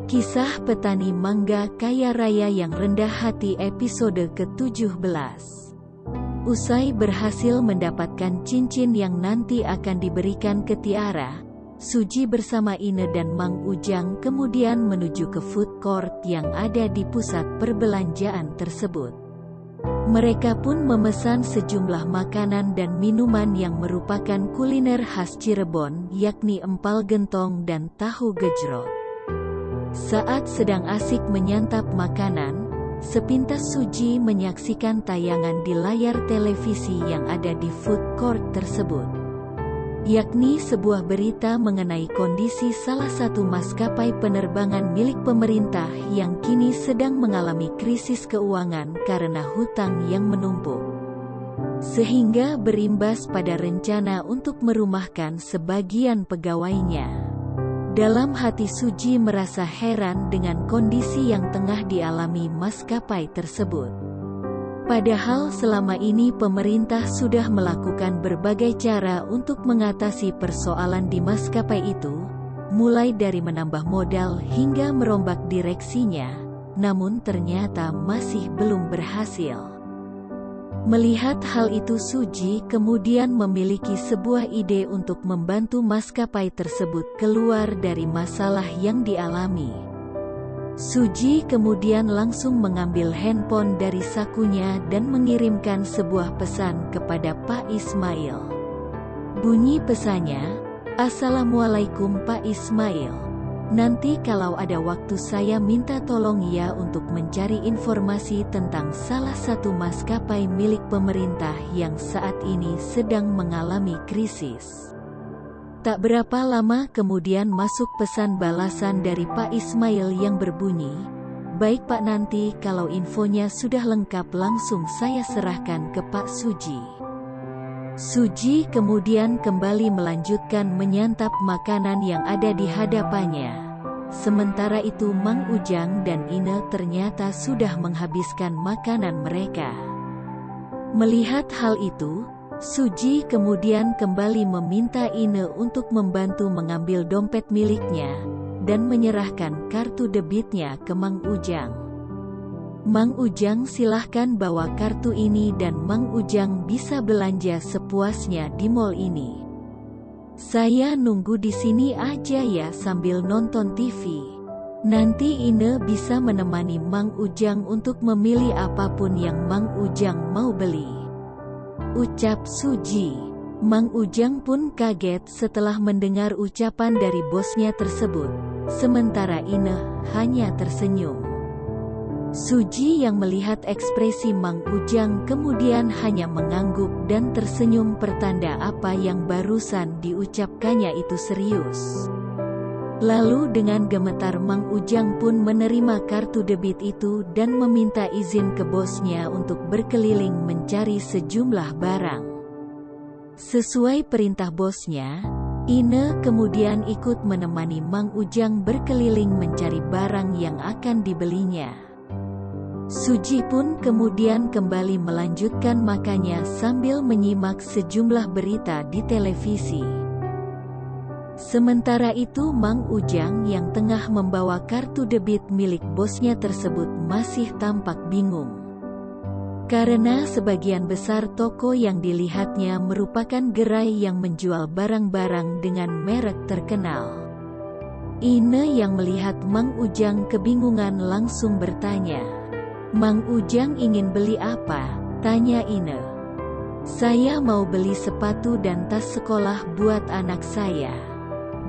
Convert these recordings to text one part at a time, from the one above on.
Kisah Petani Mangga Kaya Raya yang Rendah Hati episode ke-17. Usai berhasil mendapatkan cincin yang nanti akan diberikan ke Tiara, Suji bersama Ine dan Mang Ujang kemudian menuju ke food court yang ada di pusat perbelanjaan tersebut. Mereka pun memesan sejumlah makanan dan minuman yang merupakan kuliner khas Cirebon, yakni empal gentong dan tahu gejrot. Saat sedang asik menyantap makanan, sepintas Suji menyaksikan tayangan di layar televisi yang ada di food court tersebut, yakni sebuah berita mengenai kondisi salah satu maskapai penerbangan milik pemerintah yang kini sedang mengalami krisis keuangan karena hutang yang menumpuk, sehingga berimbas pada rencana untuk merumahkan sebagian pegawainya. Dalam hati Suji merasa heran dengan kondisi yang tengah dialami maskapai tersebut. Padahal selama ini pemerintah sudah melakukan berbagai cara untuk mengatasi persoalan di maskapai itu, mulai dari menambah modal hingga merombak direksinya, namun ternyata masih belum berhasil. Melihat hal itu, Suji kemudian memiliki sebuah ide untuk membantu maskapai tersebut keluar dari masalah yang dialami. Suji kemudian langsung mengambil handphone dari sakunya dan mengirimkan sebuah pesan kepada Pak Ismail. Bunyi pesannya, "Assalamualaikum Pak Ismail. Nanti kalau ada waktu saya minta tolong ya untuk mencari informasi tentang salah satu maskapai milik pemerintah yang saat ini sedang mengalami krisis." Tak berapa lama kemudian masuk pesan balasan dari Pak Ismail yang berbunyi, "Baik Pak, nanti kalau infonya sudah lengkap langsung saya serahkan ke Pak Suji." Suji kemudian kembali melanjutkan menyantap makanan yang ada di hadapannya. Sementara itu Mang Ujang dan Ine ternyata sudah menghabiskan makanan mereka. Melihat hal itu, Suji kemudian kembali meminta Ine untuk membantu mengambil dompet miliknya dan menyerahkan kartu debitnya ke Mang Ujang. Mang Ujang silahkan bawa kartu ini dan Mang Ujang bisa belanja sepuasnya di mall ini. Saya nunggu di sini aja ya sambil nonton TV. Nanti Ine bisa menemani Mang Ujang untuk memilih apapun yang Mang Ujang mau beli, ucap Suji. Mang Ujang pun kaget setelah mendengar ucapan dari bosnya tersebut, sementara Ine hanya tersenyum. Suji yang melihat ekspresi Mang Ujang kemudian hanya mengangguk dan tersenyum pertanda apa yang barusan diucapkannya itu serius. Lalu dengan gemetar Mang Ujang pun menerima kartu debit itu dan meminta izin ke bosnya untuk berkeliling mencari sejumlah barang. Sesuai perintah bosnya, Ine kemudian ikut menemani Mang Ujang berkeliling mencari barang yang akan dibelinya. Suji pun kemudian kembali melanjutkan makannya sambil menyimak sejumlah berita di televisi. Sementara itu Mang Ujang yang tengah membawa kartu debit milik bosnya tersebut masih tampak bingung. Karena sebagian besar toko yang dilihatnya merupakan gerai yang menjual barang-barang dengan merek terkenal. Ine yang melihat Mang Ujang kebingungan langsung bertanya, "Mang Ujang ingin beli apa?" tanya Ine. "Saya mau beli sepatu dan tas sekolah buat anak saya,"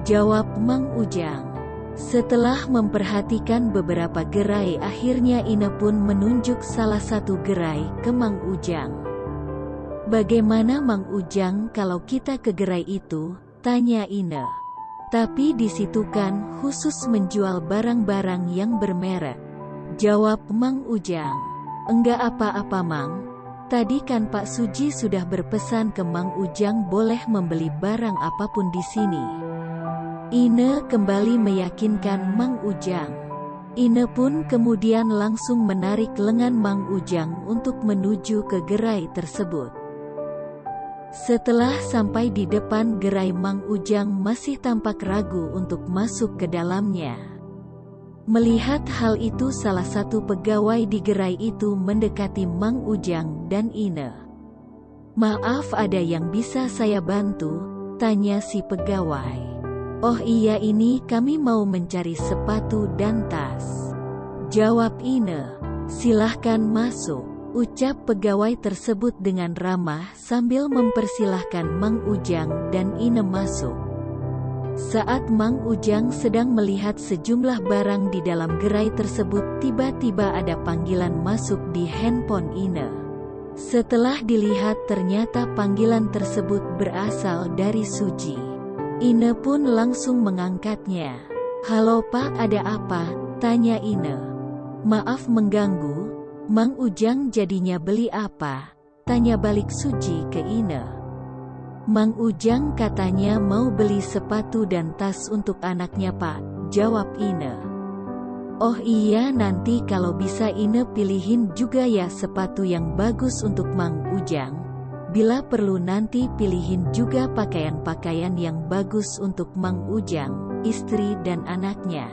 jawab Mang Ujang. Setelah memperhatikan beberapa gerai, akhirnya Ine pun menunjuk salah satu gerai ke Mang Ujang. "Bagaimana Mang Ujang kalau kita ke gerai itu?" tanya Ine. "Tapi di situ kan khusus menjual barang-barang yang bermerek," jawab Mang Ujang. "Enggak apa-apa Mang. Tadi kan Pak Suji sudah berpesan ke Mang Ujang boleh membeli barang apapun di sini." Ine kembali meyakinkan Mang Ujang. Ine pun kemudian langsung menarik lengan Mang Ujang untuk menuju ke gerai tersebut. Setelah sampai di depan gerai, Mang Ujang masih tampak ragu untuk masuk ke dalamnya. Melihat hal itu, salah satu pegawai di gerai itu mendekati Mang Ujang dan Ine. "Maaf, ada yang bisa saya bantu?" tanya si pegawai. "Oh iya, ini kami mau mencari sepatu dan tas," jawab Ine. "Silahkan masuk," ucap pegawai tersebut dengan ramah sambil mempersilahkan Mang Ujang dan Ine masuk. Saat Mang Ujang sedang melihat sejumlah barang di dalam gerai tersebut, tiba-tiba ada panggilan masuk di handphone Ine. Setelah dilihat, ternyata panggilan tersebut berasal dari Suji. Ine pun langsung mengangkatnya. "Halo Pak, ada apa?" tanya Ine. "Maaf mengganggu, Mang Ujang jadinya beli apa?" tanya balik Suji ke Ine. "Mang Ujang katanya mau beli sepatu dan tas untuk anaknya Pak," jawab Ine. "Oh iya, nanti kalau bisa Ine pilihin juga ya sepatu yang bagus untuk Mang Ujang. Bila perlu nanti pilihin juga pakaian-pakaian yang bagus untuk Mang Ujang, istri dan anaknya.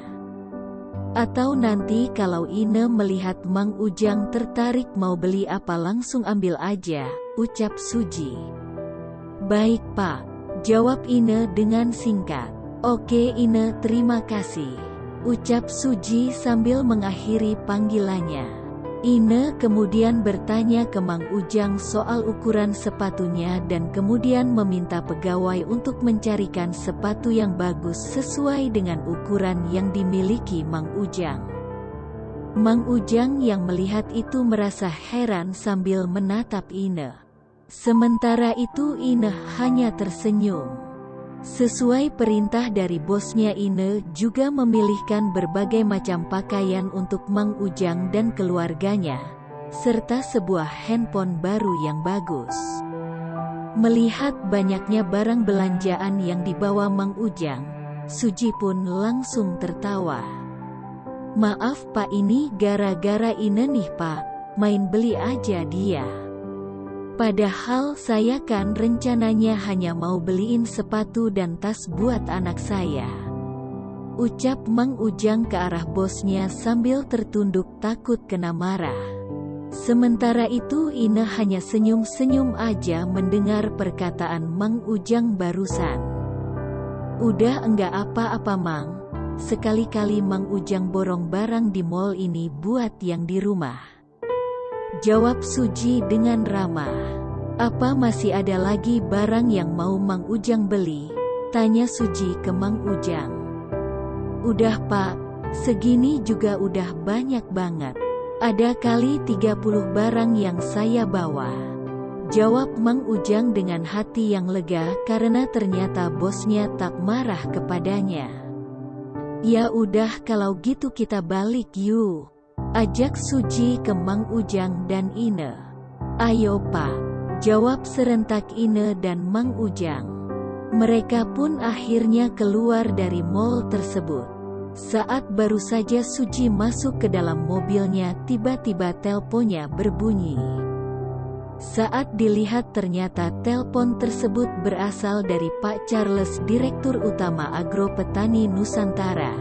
Atau nanti kalau Ine melihat Mang Ujang tertarik mau beli apa langsung ambil aja," ucap Suji. "Baik Pak," jawab Ine dengan singkat. "Oke Ine, terima kasih," ucap Suji sambil mengakhiri panggilannya. Ine kemudian bertanya ke Mang Ujang soal ukuran sepatunya dan kemudian meminta pegawai untuk mencarikan sepatu yang bagus sesuai dengan ukuran yang dimiliki Mang Ujang. Mang Ujang yang melihat itu merasa heran sambil menatap Ine. Sementara itu Ine hanya tersenyum. Sesuai perintah dari bosnya, Ine juga memilihkan berbagai macam pakaian untuk Mang Ujang dan keluarganya, serta sebuah handphone baru yang bagus. Melihat banyaknya barang belanjaan yang dibawa Mang Ujang, Suji pun langsung tertawa. "Maaf Pak, ini gara-gara Ine nih Pak, main beli aja dia. Padahal saya kan rencananya hanya mau beliin sepatu dan tas buat anak saya," ucap Mang Ujang ke arah bosnya sambil tertunduk takut kena marah. Sementara itu Ine hanya senyum-senyum aja mendengar perkataan Mang Ujang barusan. "Udah enggak apa-apa Mang, sekali-kali Mang Ujang borong barang di mall ini buat yang di rumah," jawab Suji dengan ramah. "Apa masih ada lagi barang yang mau Mang Ujang beli?" tanya Suji ke Mang Ujang. "Udah Pak, segini juga udah banyak banget. Ada kali 30 barang yang saya bawa," jawab Mang Ujang dengan hati yang lega karena ternyata bosnya tak marah kepadanya. "Ya udah kalau gitu kita balik yuk," ajak Suji ke Mang Ujang dan Ine. "Ayo Pak," jawab serentak Ine dan Mang Ujang. Mereka pun akhirnya keluar dari mall tersebut. Saat baru saja Suji masuk ke dalam mobilnya, tiba-tiba teleponnya berbunyi. Saat dilihat ternyata telepon tersebut berasal dari Pak Charles, Direktur Utama Agro Petani Nusantara,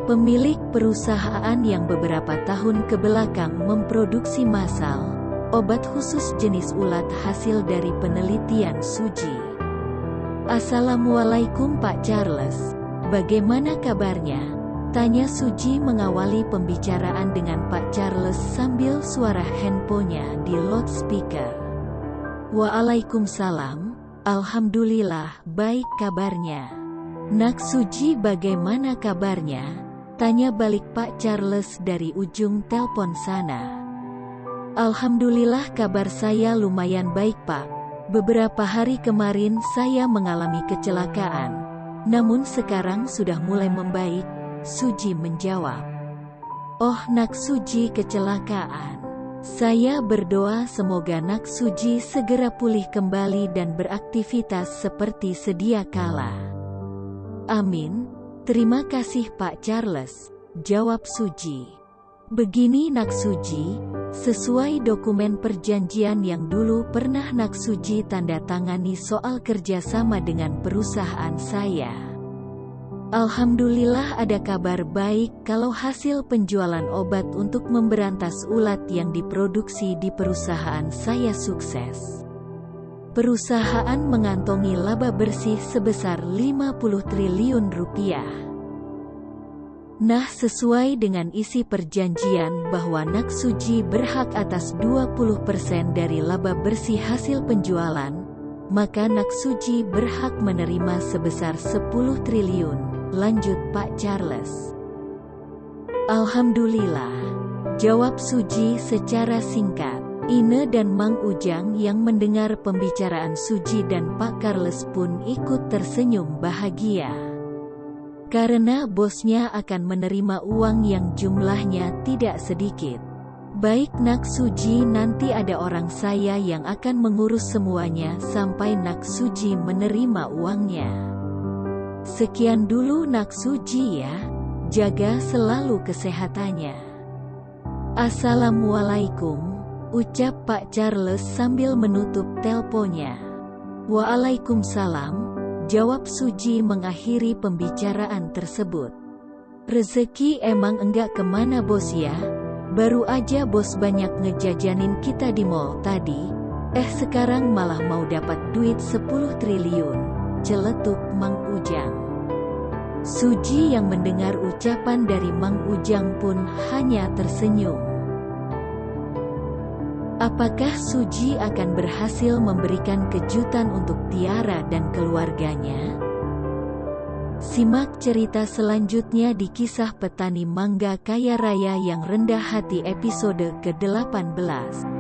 pemilik perusahaan yang beberapa tahun kebelakang memproduksi massal, obat khusus jenis ulat hasil dari penelitian Suji. "Assalamualaikum Pak Charles, bagaimana kabarnya?" tanya Suji mengawali pembicaraan dengan Pak Charles sambil suara handphonenya di loudspeaker. "Waalaikumsalam, alhamdulillah baik kabarnya. Nak Suji bagaimana kabarnya?" tanya balik Pak Charles dari ujung telepon sana. "Alhamdulillah kabar saya lumayan baik Pak. Beberapa hari kemarin saya mengalami kecelakaan, namun sekarang sudah mulai membaik," Suji menjawab. "Oh Nak Suji kecelakaan. Saya berdoa semoga Nak Suji segera pulih kembali dan beraktivitas seperti sedia kala." "Amin. Terima kasih Pak Charles," jawab Suji. "Begini Nak Suji, sesuai dokumen perjanjian yang dulu pernah Nak Suji tanda tangani soal kerjasama dengan perusahaan saya. Alhamdulillah ada kabar baik kalau hasil penjualan obat untuk memberantas ulat yang diproduksi di perusahaan saya sukses. Perusahaan mengantongi laba bersih sebesar 50 triliun rupiah. Nah, sesuai dengan isi perjanjian bahwa Naksuji berhak atas 20% dari laba bersih hasil penjualan, maka Naksuji berhak menerima sebesar 10 triliun. Lanjut Pak Charles. Alhamdulillah, jawab Suji secara singkat. Ine dan Mang Ujang yang mendengar pembicaraan Suji dan Pak Charles pun ikut tersenyum bahagia. Karena bosnya akan menerima uang yang jumlahnya tidak sedikit. Baik Naksuji, nanti ada orang saya yang akan mengurus semuanya sampai Naksuji menerima uangnya. Sekian dulu Naksuji ya, jaga selalu kesehatannya. Assalamualaikum, ucap Pak Charles sambil menutup teleponnya. Waalaikumsalam, jawab Suji mengakhiri pembicaraan tersebut. Rezeki emang enggak kemana bos ya, baru aja bos banyak ngejajanin kita di mall tadi, sekarang malah mau dapat duit 10 triliun, celetuk Mang Ujang. Suji yang mendengar ucapan dari Mang Ujang pun hanya tersenyum. Apakah Suji akan berhasil memberikan kejutan untuk Tiara dan keluarganya? Simak cerita selanjutnya di Kisah Petani Mangga Kaya Raya yang Rendah Hati episode ke-18.